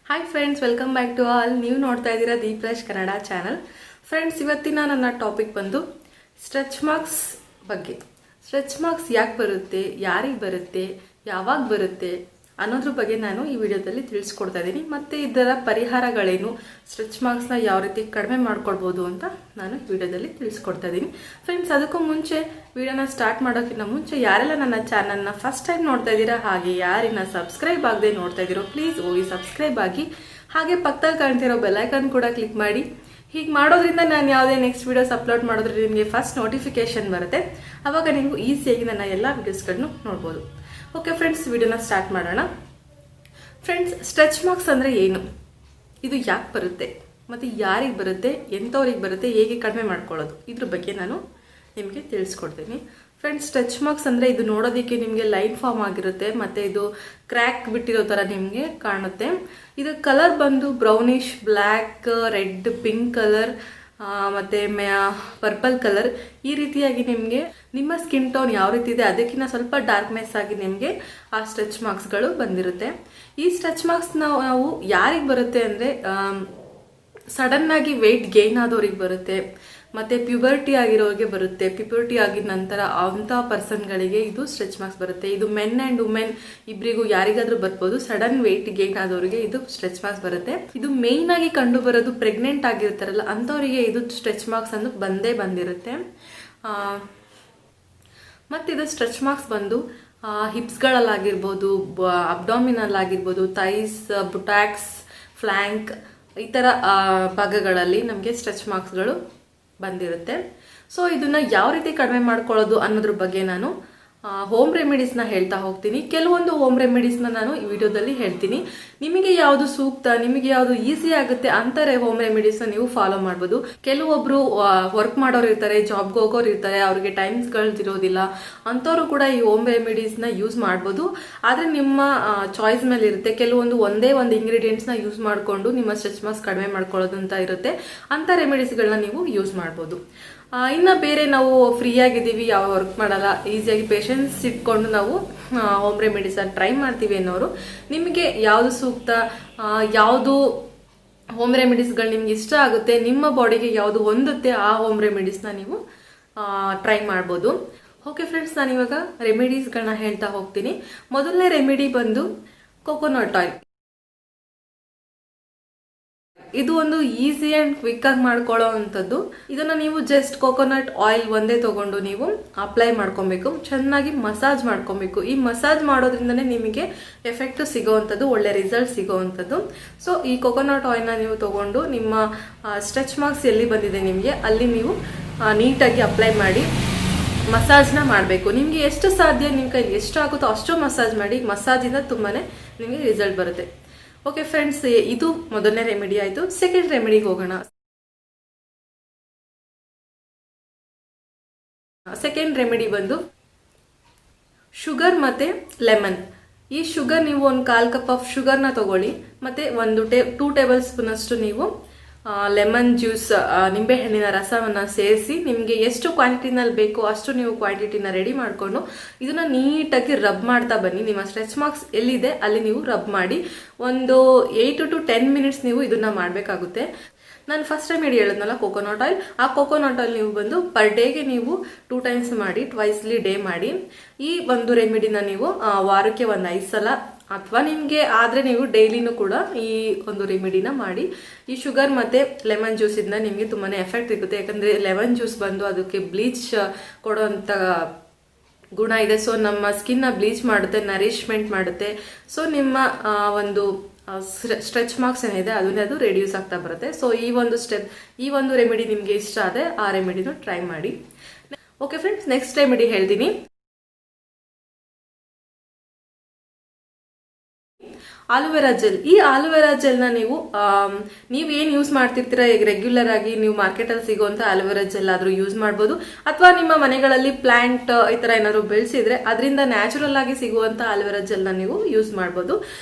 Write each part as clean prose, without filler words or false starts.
Hi friends, welcome back to all. ನೀವು ನೋಡ್ತಾ ಇದ್ದೀರಾ ದೀಪ್ರಾಜ್ ಕನ್ನಡ ಚಾನಲ್. ಫ್ರೆಂಡ್ಸ್, ಇವತ್ತಿನ ನನ್ನ ಟಾಪಿಕ್ ಬಂದು ಸ್ಟ್ರೆಚ್ ಮಾರ್ಕ್ಸ್ ಬಗ್ಗೆ. ಸ್ಟ್ರೆಚ್ ಮಾರ್ಕ್ಸ್ ಯಾಕೆ ಬರುತ್ತೆ, ಯಾರಿಗೆ ಬರುತ್ತೆ, ಯಾವಾಗ ಬರುತ್ತೆ ಅನ್ನೋದ್ರ ಬಗ್ಗೆ ನಾನು ಈ ವಿಡಿಯೋದಲ್ಲಿ ತಿಳಿಸ್ಕೊಡ್ತಾ ಇದ್ದೀನಿ. ಮತ್ತು ಇದರ ಪರಿಹಾರಗಳೇನು, ಸ್ಟ್ರೆಚ್ ಮಾರ್ಕ್ಸ್ನ ಯಾವ ರೀತಿ ಕಡಿಮೆ ಮಾಡ್ಕೊಳ್ಬೋದು ಅಂತ ನಾನು ಈ ವಿಡಿಯೋದಲ್ಲಿ ತಿಳಿಸ್ಕೊಡ್ತಾ ಇದ್ದೀನಿ. ಫ್ರೆಂಡ್ಸ್, ಅದಕ್ಕೂ ಮುಂಚೆ ವಿಡಿಯೋನ ಸ್ಟಾರ್ಟ್ ಮಾಡೋಕ್ಕಿಂತ ಮುಂಚೆ ಯಾರೆಲ್ಲ ನನ್ನ ಚಾನಲ್ನ ಫಸ್ಟ್ ಟೈಮ್ ನೋಡ್ತಾ ಇದ್ದೀರಾ, ಹಾಗೆ ಯಾರಿನ ಸಬ್ಸ್ಕ್ರೈಬ್ ಆಗದೆ ನೋಡ್ತಾ ಇದ್ದೀರೋ ಪ್ಲೀಸ್ ಹೋಗಿ ಸಬ್ಸ್ಕ್ರೈಬ್ ಆಗಿ, ಹಾಗೆ ಪಕ್ಕದಲ್ಲಿ ಕಾಣ್ತಿರೋ ಬೆಲ್ಲೈಕನ್ ಕೂಡ ಕ್ಲಿಕ್ ಮಾಡಿ. ಹೀಗೆ ಮಾಡೋದ್ರಿಂದ ನಾನು ಯಾವುದೇ ನೆಕ್ಸ್ಟ್ ವೀಡಿಯೋಸ್ ಅಪ್ಲೋಡ್ ಮಾಡಿದ್ರೆ ನಿಮಗೆ ಫಸ್ಟ್ ನೋಟಿಫಿಕೇಶನ್ ಬರುತ್ತೆ. ಆವಾಗ ನೀವು ಈಸಿಯಾಗಿ ನನ್ನ ಎಲ್ಲ ವೀಡಿಯೋಸ್ಗಳನ್ನು ನೋಡ್ಬೋದು. ಓಕೆ ಫ್ರೆಂಡ್ಸ್, ವಿಡಿಯೋನ ಸ್ಟಾರ್ಟ್ ಮಾಡೋಣ. ಫ್ರೆಂಡ್ಸ್, ಸ್ಟ್ರೆಚ್ ಮಾರ್ಕ್ಸ್ ಅಂದರೆ ಏನು, ಇದು ಯಾಕೆ ಬರುತ್ತೆ, ಮತ್ತು ಯಾರಿಗೆ ಬರುತ್ತೆ, ಎಂಥವ್ರಿಗೆ ಬರುತ್ತೆ, ಹೇಗೆ ಕಡಿಮೆ ಮಾಡ್ಕೊಳ್ಳೋದು, ಇದ್ರ ಬಗ್ಗೆ ನಾನು ನಿಮಗೆ ತಿಳಿಸ್ಕೊಡ್ತೀನಿ. ಫ್ರೆಂಡ್ಸ್, ಸ್ಟ್ರೆಚ್ ಮಾರ್ಕ್ಸ್ ಅಂದರೆ ಇದು ನೋಡೋದಕ್ಕೆ ನಿಮಗೆ ಲೈನ್ ಫಾರ್ಮ್ ಆಗಿರುತ್ತೆ, ಮತ್ತು ಇದು ಕ್ರ್ಯಾಕ್ ಬಿಟ್ಟಿರೋ ಥರ ನಿಮಗೆ ಕಾಣುತ್ತೆ. ಇದು ಕಲರ್ ಬಂದು brownish, black, red, pink colour ಮತ್ತು ಪರ್ಪಲ್ ಕಲರ್, ಈ ರೀತಿಯಾಗಿ ನಿಮಗೆ ನಿಮ್ಮ ಸ್ಕಿನ್ ಟೋನ್ ಯಾವ ರೀತಿ ಇದೆ ಅದಕ್ಕಿಂತ ಸ್ವಲ್ಪ ಡಾರ್ಕ್ನೆಸ್ ಆಗಿ ನಿಮಗೆ ಆ ಸ್ಟ್ರೆಚ್ ಮಾರ್ಕ್ಸ್ಗಳು ಬಂದಿರುತ್ತೆ. ಈ ಸ್ಟ್ರೆಚ್ ಮಾರ್ಕ್ಸ್ ನಾವು ಯಾರಿಗೆ ಬರುತ್ತೆ ಅಂದರೆ ಸಡನ್ ಆಗಿ ವೆಯ್ಟ್ ಗೇನ್ ಆದವ್ರಿಗೆ ಬರುತ್ತೆ, ಮತ್ತು ಪ್ಯೂಬರ್ಟಿ ಆಗಿರೋರಿಗೆ ಬರುತ್ತೆ. ಪ್ಯೂಬರ್ಟಿ ಆಗಿದ ನಂತರ ಅಂಥ ಪರ್ಸನ್ಗಳಿಗೆ ಇದು ಸ್ಟ್ರೆಚ್ ಮಾರ್ಕ್ಸ್ ಬರುತ್ತೆ. ಇದು ಮೆನ್ ಆ್ಯಂಡ್ ವುಮೆನ್ ಇಬ್ಬರಿಗೂ ಯಾರಿಗಾದ್ರೂ ಬರ್ಬೋದು. ಸಡನ್ ವೆಯ್ಟ್ ಗೇನ್ ಆದವರಿಗೆ ಇದು ಸ್ಟ್ರೆಚ್ ಮಾರ್ಕ್ಸ್ ಬರುತ್ತೆ. ಇದು ಮೇಯ್ನ್ ಆಗಿ ಕಂಡು ಬರೋದು ಪ್ರೆಗ್ನೆಂಟ್ ಆಗಿರ್ತಾರಲ್ಲ ಅಂಥವರಿಗೆ ಇದು ಸ್ಟ್ರೆಚ್ ಮಾರ್ಕ್ಸ್ ಅನ್ನು ಬಂದಿರುತ್ತೆ. ಮತ್ತು ಇದು ಸ್ಟ್ರೆಚ್ ಮಾರ್ಕ್ಸ್ ಬಂದು ಹಿಪ್ಸ್ಗಳಲ್ಲಾಗಿರ್ಬೋದು, ಅಬ್ಡಾಮಿನಲ್ ಆಗಿರ್ಬೋದು, ಥೈಸ್, ಬುಟಾಕ್ಸ್, ಫ್ಲ್ಯಾಂಕ್, ಈ ಥರ ಭಾಗಗಳಲ್ಲಿ ನಮಗೆ ಸ್ಟ್ರೆಚ್ ಮಾರ್ಕ್ಸ್ಗಳು ಬಂದಿರುತ್ತೆ. ಸೊ ಇದನ್ನ ಯಾವ ರೀತಿ ಕಡಿಮೆ ಮಾಡ್ಕೊಳ್ಳೋದು ಅನ್ನೋದ್ರ ಬಗ್ಗೆ ನಾನು ಹೋಮ್ ರೆಮಿಡೀಸ್ನ ಹೇಳ್ತಾ ಹೋಗ್ತೀನಿ. ಕೆಲವೊಂದು ಹೋಮ್ ರೆಮಿಡೀಸ್ನ ನಾನು ಈ ವಿಡಿಯೋದಲ್ಲಿ ಹೇಳ್ತೀನಿ. ನಿಮಗೆ ಯಾವುದು ಸೂಕ್ತ, ನಿಮಗೆ ಯಾವುದು ಈಸಿ ಆಗುತ್ತೆ ಅಂತಾರೆ ಹೋಮ್ ರೆಮಿಡೀಸ್ನ ನೀವು ಫಾಲೋ ಮಾಡ್ಬೋದು. ಕೆಲವೊಬ್ರು ವರ್ಕ್ ಮಾಡೋರು ಇರ್ತಾರೆ, ಜಾಬ್ಗೆ ಹೋಗೋರು ಇರ್ತಾರೆ, ಅವ್ರಿಗೆ ಟೈಮ್ಸ್ಗಳಿರೋದಿಲ್ಲ, ಅಂಥವ್ರು ಕೂಡ ಈ ಹೋಮ್ ರೆಮಿಡೀಸ್ನ ಯೂಸ್ ಮಾಡ್ಬೋದು. ಆದರೆ ನಿಮ್ಮ ಚಾಯ್ಸ್ ಮೇಲೆ ಇರುತ್ತೆ. ಕೆಲವೊಂದು ಒಂದೇ ಒಂದು ಇಂಗ್ರೀಡಿಯೆಂಟ್ಸ್ನ ಯೂಸ್ ಮಾಡಿಕೊಂಡು ನಿಮ್ಮ ಸ್ಟ್ರೆಚ್ ಮಾರ್ಕ್ಸ್ ಕಡಿಮೆ ಮಾಡ್ಕೊಳ್ಳೋದು ಅಂತ ಇರುತ್ತೆ. ಅಂಥ ರೆಮಿಡೀಸ್ಗಳನ್ನ ನೀವು ಯೂಸ್ ಮಾಡ್ಬೋದು. ಇನ್ನು ಬೇರೆ ನಾವು ಫ್ರೀ ಆಗಿದ್ದೀವಿ, ಯಾವ ವರ್ಕ್ ಮಾಡಲ್ಲ, ಈಸಿಯಾಗಿ ಪೇಷನ್ಸ್ ಇಟ್ಕೊಂಡು ನಾವು ಹೋಮ್ ರೆಮಿಡೀಸ್ ಟ್ರೈ ಮಾಡ್ತೀವಿ ಅನ್ನೋರು, ನಿಮಗೆ ಯಾವುದು ಸೂಕ್ತ, ಯಾವುದು ಹೋಮ್ ರೆಮಿಡೀಸ್ಗಳು ನಿಮ್ಗೆ ಇಷ್ಟ ಆಗುತ್ತೆ, ನಿಮ್ಮ ಬಾಡಿಗೆ ಯಾವುದು ಹೊಂದುತ್ತೆ ಆ ಹೋಮ್ ರೆಮಿಡೀಸ್ನ ನೀವು ಟ್ರೈ ಮಾಡ್ಬೋದು. ಓಕೆ ಫ್ರೆಂಡ್ಸ್, ನಾನಿವಾಗ ರೆಮಿಡೀಸ್ಗಳನ್ನ ಹೇಳ್ತಾ ಹೋಗ್ತೀನಿ. ಮೊದಲನೇ ರೆಮಿಡಿ ಬಂದು ಕೋಕೋನಟ್ ಆಯಿಲ್. ಇದು ಒಂದು ಈಸಿ ಅಂಡ್ ಕ್ವಿಕ್ ಆಗಿ ಮಾಡ್ಕೊಳ್ಳೋ ಅಂಥದ್ದು. ಇದನ್ನ ನೀವು ಜಸ್ಟ್ ಕೋಕೋನಟ್ ಆಯಿಲ್ ಒಂದೇ ತಗೊಂಡು ನೀವು ಅಪ್ಲೈ ಮಾಡ್ಕೊಬೇಕು, ಚೆನ್ನಾಗಿ ಮಸಾಜ್ ಮಾಡ್ಕೊಬೇಕು. ಈ ಮಸಾಜ್ ಮಾಡೋದ್ರಿಂದನೇ ನಿಮಗೆ ಎಫೆಕ್ಟ್ ಸಿಗೋವಂಥದ್ದು, ಒಳ್ಳೆ ರಿಸಲ್ಟ್ ಸಿಗೋವಂಥದ್ದು. ಸೊ ಈ ಕೋಕೋನಟ್ ಆಯಿಲ್ನ ನೀವು ತಗೊಂಡು ನಿಮ್ಮ ಸ್ಟ್ರೆಚ್ ಮಾರ್ಕ್ಸ್ ಎಲ್ಲಿ ಬಂದಿದೆ ನಿಮಗೆ ಅಲ್ಲಿ ನೀವು ನೀಟಾಗಿ ಅಪ್ಲೈ ಮಾಡಿ ಮಸಾಜ್ನ ಮಾಡಬೇಕು. ನಿಮಗೆ ಎಷ್ಟು ಸಾಧ್ಯ, ನಿಮ್ಮ ಕೈಲಿ ಎಷ್ಟು ಆಗುತ್ತೋ ಅಷ್ಟು ಮಸಾಜ್ ಮಾಡಿ. ಮಸಾಜಿಂದ ತುಂಬಾನೇ ನಿಮಗೆ ರಿಸಲ್ಟ್ ಬರುತ್ತೆ. ಓಕೆ ಫ್ರೆಂಡ್ಸ್, ಇದು ಮೊದಲನೇ ರೆಮಿಡಿ ಆಯಿತು. ಸೆಕೆಂಡ್ ರೆಮಿಡಿಗೆ ಹೋಗೋಣ. ಸೆಕೆಂಡ್ ರೆಮಿಡಿ ಬಂದು ಶುಗರ್ ಮತ್ತೆ ಲೆಮನ್. ಈ ಶುಗರ್ ನೀವು ಒಂದು 1/4 ಕಪ್ ಆಫ್ ಶುಗರ್ನ ತಗೊಳ್ಳಿ, ಮತ್ತೆ ಒಂದು 2 ಟೇಬಲ್ ಸ್ಪೂನ್ ಅಷ್ಟು ನೀವು ಲೆಮನ್ ಜ್ಯೂಸ್, ನಿಂಬೆಹಣ್ಣಿನ ರಸವನ್ನು ಸೇರಿಸಿ ನಿಮಗೆ ಎಷ್ಟು ಕ್ವಾಂಟಿಟಿನಲ್ಲಿ ಬೇಕೋ ಅಷ್ಟು ನೀವು ಕ್ವಾಂಟಿಟಿನ ರೆಡಿ ಮಾಡಿಕೊಂಡು ಇದನ್ನ ನೀಟಾಗಿ ರಬ್ ಮಾಡ್ತಾ ಬನ್ನಿ. ನಿಮ್ಮ ಸ್ಟ್ರೆಚ್ ಮಾರ್ಕ್ಸ್ ಎಲ್ಲಿದೆ ಅಲ್ಲಿ ನೀವು ರಬ್ ಮಾಡಿ ಒಂದು 8 to 10 ಮಿನಿಟ್ಸ್ ನೀವು ಇದನ್ನ ಮಾಡಬೇಕಾಗುತ್ತೆ. ನಾನು ಫಸ್ಟ್ ಟೈಮ್ ಹೇಳಿದ್ನಲ್ಲ ಕೋಕೋನಟ್ ಆಯಿಲ್, ಆ ಕೋಕೋನಟ್ ಆಯಿಲ್ ನೀವು ಬಂದು ಪರ್ ಡೇಗೆ ನೀವು 2 ಟೈಮ್ಸ್ ಮಾಡಿ, ಟ್ವೈಸ್ಲಿ ಡೇ ಮಾಡಿ. ಈ ಒಂದು ರೆಮಿಡಿನ ನೀವು ವಾರಕ್ಕೆ ಒಂದು 5 ಸಲ ಅಥವಾ ನಿಮಗೆ ಆದರೆ ನೀವು ಡೈಲಿನೂ ಕೂಡ ಈ ಒಂದು ರೆಮಿಡಿನ ಮಾಡಿ. ಈ ಶುಗರ್ ಮತ್ತು ಲೆಮನ್ ಜ್ಯೂಸಿಂದ ನಿಮಗೆ ತುಂಬಾ ಎಫೆಕ್ಟ್ ಸಿಗುತ್ತೆ. ಯಾಕಂದರೆ ಲೆಮನ್ ಜ್ಯೂಸ್ ಬಂದು ಅದಕ್ಕೆ ಬ್ಲೀಚ್ ಕೊಡೋವಂಥ ಗುಣ ಇದೆ. ಸೊ ನಮ್ಮ ಸ್ಕಿನ್ನ ಬ್ಲೀಚ್ ಮಾಡುತ್ತೆ, ನರಿಶ್ಮೆಂಟ್ ಮಾಡುತ್ತೆ. ಸೊ ನಿಮ್ಮ ಒಂದು ಸ್ಟ್ರೆಚ್ ಮಾರ್ಕ್ಸ್ ಏನಿದೆ ಅದು ರೆಡ್ಯೂಸ್ ಆಗ್ತಾ ಬರುತ್ತೆ. ಸೊ ಈ ಒಂದು ರೆಮಿಡಿ ನಿಮಗೆ ಇಷ್ಟ ಆದರೆ ಆ ರೆಮಿಡಿನ ಟ್ರೈ ಮಾಡಿ. ಓಕೆ ಫ್ರೆಂಡ್ಸ್, ನೆಕ್ಸ್ಟ್ ರೆಮಿಡಿ ಹೇಳ್ತೀನಿ. Aloe vera gel. ಈ ಆಲೋವೆರಾ ಜೆಲ್ನ ನೀವು ಏನು ಯೂಸ್ ಮಾಡ್ತಿರ್ತೀರಾ, ಈಗ ರೆಗ್ಯುಲರ್ ಆಗಿ ನೀವು ಮಾರ್ಕೆಟಲ್ಲಿ ಸಿಗುವಂಥ ಆಲೋವೆರಾ ಜೆಲ್ ಆದರೂ ಯೂಸ್ ಮಾಡ್ಬೋದು. ಅಥವಾ ನಿಮ್ಮ ಮನೆಗಳಲ್ಲಿ ಪ್ಲಾಂಟ್ ಈ ಥರ ಏನಾದರೂ ಬೆಳೆಸಿದ್ರೆ ಅದರಿಂದ ನ್ಯಾಚುರಲ್ ಆಗಿ ಸಿಗುವಂಥ ಆಲೋವೆರಾ ಜೆಲ್ನ ನೀವು ಯೂಸ್ ಮಾಡ್ಬೋದು.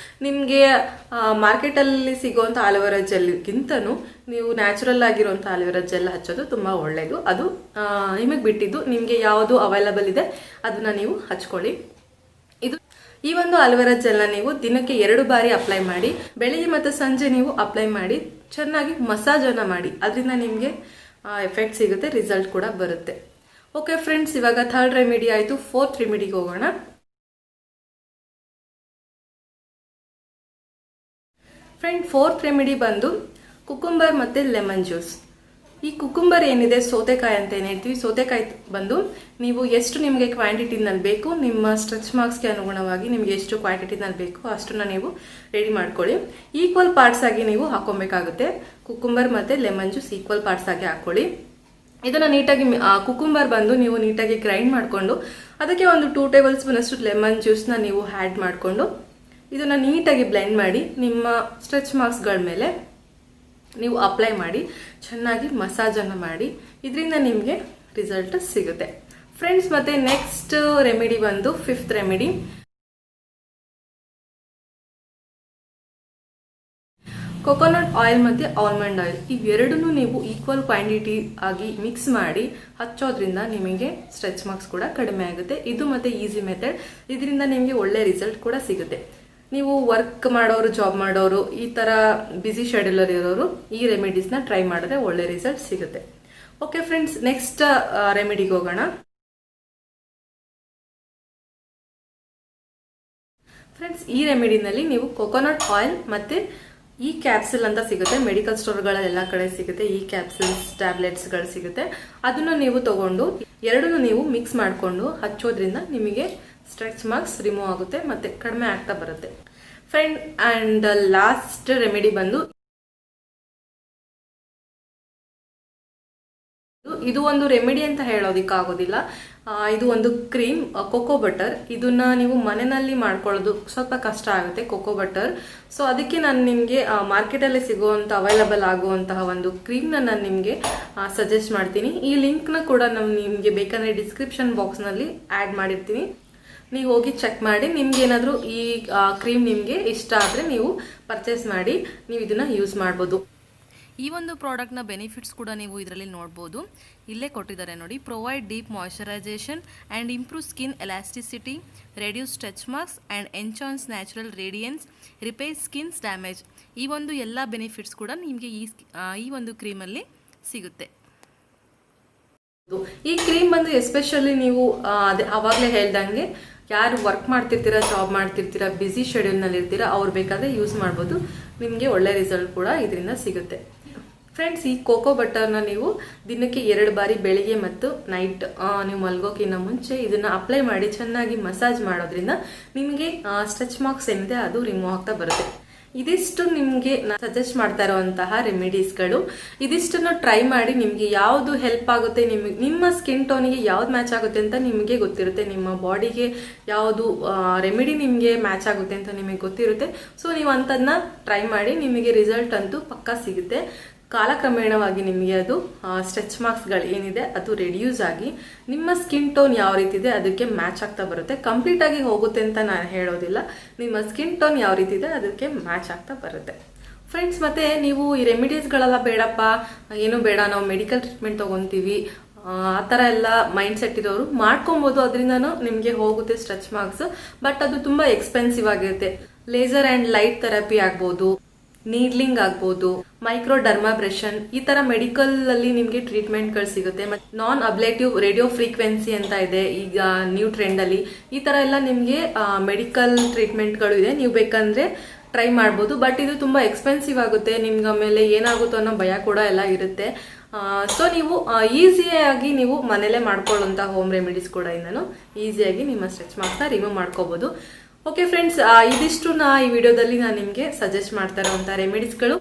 ನಿಮಗೆ ಮಾರ್ಕೆಟಲ್ಲಿ ಸಿಗುವಂಥ ಆಲೋವೆರಾ ಜೆಲ್ಗಿಂತನೂ ನೀವು ನ್ಯಾಚುರಲ್ ಆಗಿರುವಂಥ ಆಲೋವೆರಾ ಜೆಲ್ ಹಚ್ಚೋದು ತುಂಬ ಒಳ್ಳೆಯದು. ಅದು ನಿಮಗೆ ಬಿಟ್ಟಿದ್ದು, ನಿಮಗೆ ಯಾವುದು ಅವೈಲಬಲ್ ಇದೆ ಅದನ್ನ ನೀವು ಹಚ್ಕೊಳ್ಳಿ. ಇದು ಈ ಒಂದು ಅಲೋವೆರಾ ಜೆಲ್ನ ನೀವು ದಿನಕ್ಕೆ 2 ಬಾರಿ ಅಪ್ಲೈ ಮಾಡಿ. ಬೆಳಿಗ್ಗೆ ಮತ್ತು ಸಂಜೆ ನೀವು ಅಪ್ಲೈ ಮಾಡಿ ಚೆನ್ನಾಗಿ ಮಸಾಜನ್ನು ಮಾಡಿ. ಅದರಿಂದ ನಿಮಗೆ ಎಫೆಕ್ಟ್ ಸಿಗುತ್ತೆ, ರಿಸಲ್ಟ್ ಕೂಡ ಬರುತ್ತೆ. ಓಕೆ ಫ್ರೆಂಡ್ಸ್, ಇವಾಗ 3rd ರೆಮಿಡಿ ಆಯಿತು. 4th ರೆಮಿಡಿಗೆ ಹೋಗೋಣ. ಫ್ರೆಂಡ್, 4th ರೆಮಿಡಿ ಬಂದು ಕುಕುಂಬರ್ ಮತ್ತು ಲೆಮನ್ ಜ್ಯೂಸ್. ಈ ಕುಕುಂಬರ್ ಏನಿದೆ, ಸೌತೆಕಾಯಿ ಅಂತ ಏನು ಹೇಳ್ತೀವಿ, ಸೌತೆಕಾಯಿ ಬಂದು ನೀವು ಎಷ್ಟು ನಿಮಗೆ ಕ್ವಾಂಟಿಟಿನಲ್ಲಿ ಬೇಕು, ನಿಮ್ಮ ಸ್ಟ್ರೆಚ್ ಮಾರ್ಕ್ಸ್ಗೆ ಅನುಗುಣವಾಗಿ ನಿಮಗೆ ಎಷ್ಟು ಕ್ವಾಂಟಿಟಿನಲ್ಲಿ ಬೇಕು ಅಷ್ಟನ್ನ ನೀವು ರೆಡಿ ಮಾಡ್ಕೊಳ್ಳಿ. ಈಕ್ವಲ್ ಪಾರ್ಟ್ಸ್ ಆಗಿ ನೀವು ಹಾಕೊಬೇಕಾಗುತ್ತೆ. ಕುಕುಂಬರ್ ಮತ್ತು ಲೆಮನ್ ಜ್ಯೂಸ್ ಈಕ್ವಲ್ ಪಾರ್ಟ್ಸ್ ಆಗಿ ಹಾಕೊಳ್ಳಿ. ಇದನ್ನ ನೀಟಾಗಿ ಕುಕುಂಬರ್ ಬಂದು ನೀವು ನೀಟಾಗಿ ಗ್ರೈಂಡ್ ಮಾಡಿಕೊಂಡು ಅದಕ್ಕೆ ಒಂದು 2 ಟೇಬಲ್ ಸ್ಪೂನ್ ಅಷ್ಟು ಲೆಮನ್ ಜ್ಯೂಸ್ನ ನೀವು ಆ್ಯಡ್ ಮಾಡಿಕೊಂಡು ಇದನ್ನ ನೀಟಾಗಿ ಬ್ಲೆಂಡ್ ಮಾಡಿ ನಿಮ್ಮ ಸ್ಟ್ರೆಚ್ ಮಾರ್ಕ್ಸ್ಗಳ ಮೇಲೆ ನೀವು ಅಪ್ಲೈ ಮಾಡಿ ಚೆನ್ನಾಗಿ ಮಸಾಜನ್ನು ಮಾಡಿ. ಇದರಿಂದ ನಿಮಗೆ ರಿಸಲ್ಟ್ ಸಿಗುತ್ತೆ ಫ್ರೆಂಡ್ಸ್. ಮತ್ತೆ ನೆಕ್ಸ್ಟ್ ರೆಮಿಡಿ ಬಂದು 5th ರೆಮಿಡಿ. ಕೊಕೊನಟ್ ಆಯಿಲ್ ಮತ್ತು ಆಲ್ಮಂಡ್ ಆಯಿಲ್ ಇವೆರಡನ್ನೂ ನೀವು ಈಕ್ವಲ್ ಕ್ವಾಂಟಿಟಿ ಆಗಿ ಮಿಕ್ಸ್ ಮಾಡಿ ಹಚ್ಚೋದ್ರಿಂದ ನಿಮಗೆ ಸ್ಟ್ರೆಚ್ ಮಾರ್ಕ್ಸ್ ಕೂಡ ಕಡಿಮೆ ಆಗುತ್ತೆ. ಇದು ಮತ್ತೆ ಈಸಿ ಮೆಥಡ್. ಇದರಿಂದ ನಿಮಗೆ ಒಳ್ಳೆ ರಿಸಲ್ಟ್ ಕೂಡ ಸಿಗುತ್ತೆ. ನೀವು ವರ್ಕ್ ಮಾಡೋರು, ಜಾಬ್ ಮಾಡೋರು, ಈ ಥರ ಬ್ಯುಸಿ ಶೆಡ್ಯೂಲರ್ ಇರೋರು ಈ ರೆಮಿಡೀಸ್ನ ಟ್ರೈ ಮಾಡಿದ್ರೆ ಒಳ್ಳೆ ರಿಸಲ್ಟ್ ಸಿಗುತ್ತೆ. ಓಕೆ ಫ್ರೆಂಡ್ಸ್, ನೆಕ್ಸ್ಟ್ ರೆಮಿಡಿಗೆ ಹೋಗೋಣ. ಫ್ರೆಂಡ್ಸ್, ಈ ರೆಮಿಡಿನಲ್ಲಿ ನೀವು ಕೊಕೊನಟ್ ಆಯಿಲ್ ಮತ್ತು ಈ ಕ್ಯಾಪ್ಸೂಲ್ ಅಂತ ಸಿಗುತ್ತೆ, ಮೆಡಿಕಲ್ ಸ್ಟೋರ್ಗಳೆಲ್ಲ ಕಡೆ ಸಿಗುತ್ತೆ. ಈ ಕ್ಯಾಪ್ಸೂಲ್ಸ್, ಟ್ಯಾಬ್ಲೆಟ್ಸ್ಗಳು ಸಿಗುತ್ತೆ. ಅದನ್ನು ನೀವು ತಗೊಂಡು ಎರಡನ್ನೂ ನೀವು ಮಿಕ್ಸ್ ಮಾಡಿಕೊಂಡು ಹಚ್ಚೋದ್ರಿಂದ ನಿಮಗೆ ಸ್ಟ್ರೆಚ್ ಮಾರ್ಕ್ಸ್ ರಿಮೂವ್ ಆಗುತ್ತೆ ಮತ್ತೆ ಕಡಿಮೆ ಆಗ್ತಾ ಬರುತ್ತೆ ಫ್ರೆಂಡ್. ಅಂಡ್ ಲಾಸ್ಟ್ ರೆಮಿಡಿ ಬಂದು ಇದು ಒಂದು ರೆಮಿಡಿ ಅಂತ ಹೇಳೋದಿಕ್ಕಾಗೋದಿಲ್ಲ. ಇದು ಒಂದು ಕ್ರೀಮ್, ಕೋಕೋ ಬಟರ್. ಇದನ್ನ ನೀವು ಮನೆಯಲ್ಲಿ ಮಾಡ್ಕೊಳ್ಳೋದು ಸ್ವಲ್ಪ ಕಷ್ಟ ಆಗುತ್ತೆ, ಕೋಕೋ ಬಟರ್. ಸೊ ಅದಕ್ಕೆ ನಾನು ನಿಮಗೆ ಮಾರ್ಕೆಟಲ್ಲಿ ಸಿಗುವಂಥ ಅವೈಲಬಲ್ ಆಗುವಂತಹ ಒಂದು ಕ್ರೀಮ್ನ ನಾನು ನಿಮಗೆ ಸಜೆಸ್ಟ್ ಮಾಡ್ತೀನಿ. ಈ ಲಿಂಕ್ನ ಕೂಡ ನಾನು ನಿಮಗೆ ಬೇಕಂದರೆ ಡಿಸ್ಕ್ರಿಪ್ಷನ್ ಬಾಕ್ಸ್ನಲ್ಲಿ ಆ್ಯಡ್ ಮಾಡಿರ್ತೀನಿ. ನೀವು ಹೋಗಿ ಚೆಕ್ ಮಾಡಿ. ನಿಮ್ಗೆ ಏನಾದರೂ ಈ ಕ್ರೀಮ್ ನಿಮಗೆ ಇಷ್ಟ ಆದರೆ ನೀವು ಪರ್ಚೇಸ್ ಮಾಡಿ ನೀವು ಇದನ್ನು ಯೂಸ್ ಮಾಡ್ಬೋದು. ಈ ಒಂದು ಪ್ರಾಡಕ್ಟ್ನ ಬೆನಿಫಿಟ್ಸ್ ಕೂಡ ನೀವು ಇದರಲ್ಲಿ ನೋಡ್ಬೋದು. ಇಲ್ಲೇ ಕೊಟ್ಟಿದ್ದಾರೆ ನೋಡಿ. Provide deep moisturisation and improve skin elasticity, reduce stretch marks and enhance natural radiance, repair skins damage. ಈ ಒಂದು ಎಲ್ಲ ಬೆನಿಫಿಟ್ಸ್ ಕೂಡ ನಿಮಗೆ ಈ ಒಂದು ಕ್ರೀಮಲ್ಲಿ ಸಿಗುತ್ತೆ. ಈ ಕ್ರೀಮ್ ಬಂದು ಎಸ್ಪೆಷಲಿ ನೀವು ಅವಾಗಲೇ ಹೇಳ್ದಂಗೆ ಯಾರು ವರ್ಕ್ ಮಾಡ್ತಿರ್ತೀರಾ, ಜಾಬ್ ಮಾಡ್ತಿರ್ತೀರಾ, ಬ್ಯುಸಿ ಶೆಡ್ಯೂಲ್ನಲ್ಲಿ ಇರ್ತೀರಾ, ಅವ್ರು ಬೇಕಾದರೆ ಯೂಸ್ ಮಾಡ್ಬೋದು. ನಿಮಗೆ ಒಳ್ಳೆ ರಿಸಲ್ಟ್ ಕೂಡ ಇದರಿಂದ ಸಿಗುತ್ತೆ ಫ್ರೆಂಡ್ಸ್. ಈ ಕೋಕೋ ಬಟರ್ನ ನೀವು ದಿನಕ್ಕೆ 2 ಬಾರಿ ಬೆಳಿಗ್ಗೆ ಮತ್ತು ನೈಟ್ ನೀವು ಮಲ್ಗೋಕ್ಕಿಂತ ಮುಂಚೆ ಇದನ್ನು ಅಪ್ಲೈ ಮಾಡಿ ಚೆನ್ನಾಗಿ ಮಸಾಜ್ ಮಾಡೋದ್ರಿಂದ ನಿಮಗೆ ಸ್ಟ್ರೆಚ್ ಮಾರ್ಕ್ಸ್ ಏನಿದೆ ಅದು ರಿಮೂವ್ ಆಗ್ತಾ ಬರುತ್ತೆ. ಇದಿಷ್ಟು ನಿಮಗೆ ನಾನು ಸಜೆಸ್ಟ್ ಮಾಡ್ತಾ ಇರುವಂತಹ ರೆಮಿಡೀಸ್ಗಳು. ಇದಿಷ್ಟನ್ನು ಟ್ರೈ ಮಾಡಿ. ನಿಮಗೆ ಯಾವುದು ಹೆಲ್ಪ್ ಆಗುತ್ತೆ, ನಿಮ್ಮ ಸ್ಕಿನ್ ಟೋನಿಗೆ ಯಾವ್ದು ಮ್ಯಾಚ್ ಆಗುತ್ತೆ ಅಂತ ನಿಮಗೆ ಗೊತ್ತಿರುತ್ತೆ. ನಿಮ್ಮ ಬಾಡಿಗೆ ಯಾವುದು ರೆಮಿಡಿ ನಿಮಗೆ ಮ್ಯಾಚ್ ಆಗುತ್ತೆ ಅಂತ ನಿಮಗೆ ಗೊತ್ತಿರುತ್ತೆ. ಸೊ ನೀವು ಅಂಥದನ್ನ ಟ್ರೈ ಮಾಡಿ. ನಿಮಗೆ ರಿಸಲ್ಟ್ ಅಂತೂ ಪಕ್ಕಾ ಸಿಗುತ್ತೆ. ಕಾಲಕ್ರಮೇಣವಾಗಿ ನಿಮಗೆ ಅದು ಸ್ಟ್ರೆಚ್ ಮಾರ್ಕ್ಸ್ಗಳು ಏನಿದೆ ಅದು ರೆಡ್ಯೂಸ್ ಆಗಿ ನಿಮ್ಮ ಸ್ಕಿನ್ ಟೋನ್ ಯಾವ ರೀತಿ ಇದೆ ಅದಕ್ಕೆ ಮ್ಯಾಚ್ ಆಗ್ತಾ ಬರುತ್ತೆ. ಕಂಪ್ಲೀಟ್ ಆಗಿ ಹೋಗುತ್ತೆ ಅಂತ ನಾನು ಹೇಳೋದಿಲ್ಲ. ನಿಮ್ಮ ಸ್ಕಿನ್ ಟೋನ್ ಯಾವ ರೀತಿ ಇದೆ ಅದಕ್ಕೆ ಮ್ಯಾಚ್ ಆಗ್ತಾ ಬರುತ್ತೆ ಫ್ರೆಂಡ್ಸ್. ಮತ್ತೆ ನೀವು ಈ ರೆಮಿಡೀಸ್ಗಳೆಲ್ಲ ಬೇಡಪ್ಪ, ಏನು ಬೇಡ, ನಾವು ಮೆಡಿಕಲ್ ಟ್ರೀಟ್ಮೆಂಟ್ ತೊಗೊತೀವಿ, ಆ ಥರ ಎಲ್ಲ ಮೈಂಡ್ ಸೆಟ್ ಇರೋರು ಮಾಡ್ಕೊಬೋದು. ಅದರಿಂದನೂ ನಿಮಗೆ ಹೋಗುತ್ತೆ ಸ್ಟ್ರೆಚ್ ಮಾರ್ಕ್ಸ್. ಬಟ್ ಅದು ತುಂಬ ಎಕ್ಸ್ಪೆನ್ಸಿವ್ ಆಗಿರುತ್ತೆ. ಲೇಸರ್ ಆ್ಯಂಡ್ ಲೈಟ್ ಥೆರಪಿ ಆಗ್ಬೋದು, ನೀಡ್ಲಿಂಗ್ ಆಗ್ಬೋದು, ಮೈಕ್ರೋ ಡರ್ಮಾಬ್ರೇಷನ್, ಈ ತರ ಮೆಡಿಕಲ್ ಅಲ್ಲಿ ನಿಮಗೆ ಟ್ರೀಟ್ಮೆಂಟ್ಗಳು ಸಿಗುತ್ತೆ. ಮತ್ತೆ ನಾನ್ ಅಬ್ಲೇಟಿವ್ ರೇಡಿಯೋ ಫ್ರೀಕ್ವೆನ್ಸಿ ಅಂತ ಇದೆ ಈಗ ನ್ಯೂ ಟ್ರೆಂಡ್ ಅಲ್ಲಿ. ಈ ತರ ಎಲ್ಲ ನಿಮಗೆ ಮೆಡಿಕಲ್ ಟ್ರೀಟ್ಮೆಂಟ್ಗಳು ಇದೆ. ನೀವು ಬೇಕಂದ್ರೆ ಟ್ರೈ ಮಾಡ್ಬೋದು. ಬಟ್ ಇದು ತುಂಬಾ ಎಕ್ಸ್ಪೆನ್ಸಿವ್ ಆಗುತ್ತೆ. ನಿಮ್ಗೆ ಆಮೇಲೆ ಏನಾಗುತ್ತೋ ಅನ್ನೋ ಭಯ ಕೂಡ ಎಲ್ಲ ಇರುತ್ತೆ. ಸೊ ನೀವು ಈಸಿಯಾಗಿ ನೀವು ಮನೇಲೆ ಮಾಡ್ಕೊಳ್ಳುವಂಥ ಹೋಮ್ ರೆಮಿಡೀಸ್ ಕೂಡ ಇಂದನು ಈಸಿಯಾಗಿ ನಿಮ್ಮ ಸ್ಟ್ರೆಚ್ ಮಾರ್ಕ್ಸ್ನ ರಿಮೂವ್ ಮಾಡ್ಕೋಬಹುದು. ಓಕೆ ಫ್ರೆಂಡ್ಸ್, ಇದಿಷ್ಟು ಈ ವಿಡಿಯೋದಲ್ಲಿ ನಾನು ನಿಮಗೆ ಸಜೆಸ್ಟ್ ಮಾಡ್ತಾ ಇರುವಂಥ ರೆಮಿಡೀಸ್ಗಳು.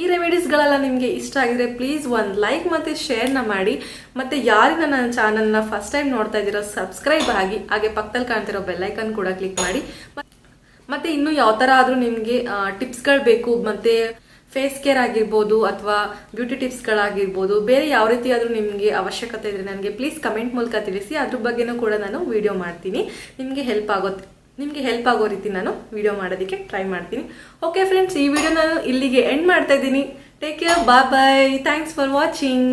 ಈ ರೆಮಿಡೀಸ್ಗಳೆಲ್ಲ ನಿಮಗೆ ಇಷ್ಟ ಆಗಿದ್ರೆ ಪ್ಲೀಸ್ ಒಂದು ಲೈಕ್ ಮತ್ತು ಶೇರ್ನ ಮಾಡಿ. ಮತ್ತು ಯಾರಿನ ನನ್ನ ಚಾನಲ್ನ ಫಸ್ಟ್ ಟೈಮ್ ನೋಡ್ತಾ ಇದ್ದೀರೋ ಸಬ್ಸ್ಕ್ರೈಬ್ ಆಗಿ, ಹಾಗೆ ಪಕ್ಕದಲ್ಲಿ ಕಾಣ್ತಿರೋ ಬೆಲ್ಲೈಕನ್ ಕೂಡ ಕ್ಲಿಕ್ ಮಾಡಿ. ಮತ್ತು ಇನ್ನೂ ಯಾವ ಥರ ಆದರೂ ನಿಮಗೆ ಟಿಪ್ಸ್ಗಳು ಬೇಕು, ಮತ್ತು ಫೇಸ್ ಕೇರ್ ಆಗಿರ್ಬೋದು ಅಥವಾ ಬ್ಯೂಟಿ ಟಿಪ್ಸ್ಗಳಾಗಿರ್ಬೋದು, ಬೇರೆ ಯಾವ ರೀತಿ ಆದರೂ ನಿಮಗೆ ಅವಶ್ಯಕತೆ ಇದ್ರೆ ನನಗೆ ಪ್ಲೀಸ್ ಕಮೆಂಟ್ ಮೂಲಕ ತಿಳಿಸಿ. ಅದ್ರ ಬಗ್ಗೆನೂ ಕೂಡ ನಾನು ವಿಡಿಯೋ ಮಾಡ್ತೀನಿ. ನಿಮಗೆ ಹೆಲ್ಪ್ ಆಗೋ ರೀತಿ ನಾನು ವಿಡಿಯೋ ಮಾಡೋದಕ್ಕೆ ಟ್ರೈ ಮಾಡ್ತೀನಿ. ಓಕೆ ಫ್ರೆಂಡ್ಸ್, ಈ ವಿಡಿಯೋ ನಾನು ಇಲ್ಲಿಗೆ ಎಂಡ್ ಮಾಡ್ತಾ ಇದ್ದೀನಿ. Take care, bye bye, thanks for watching.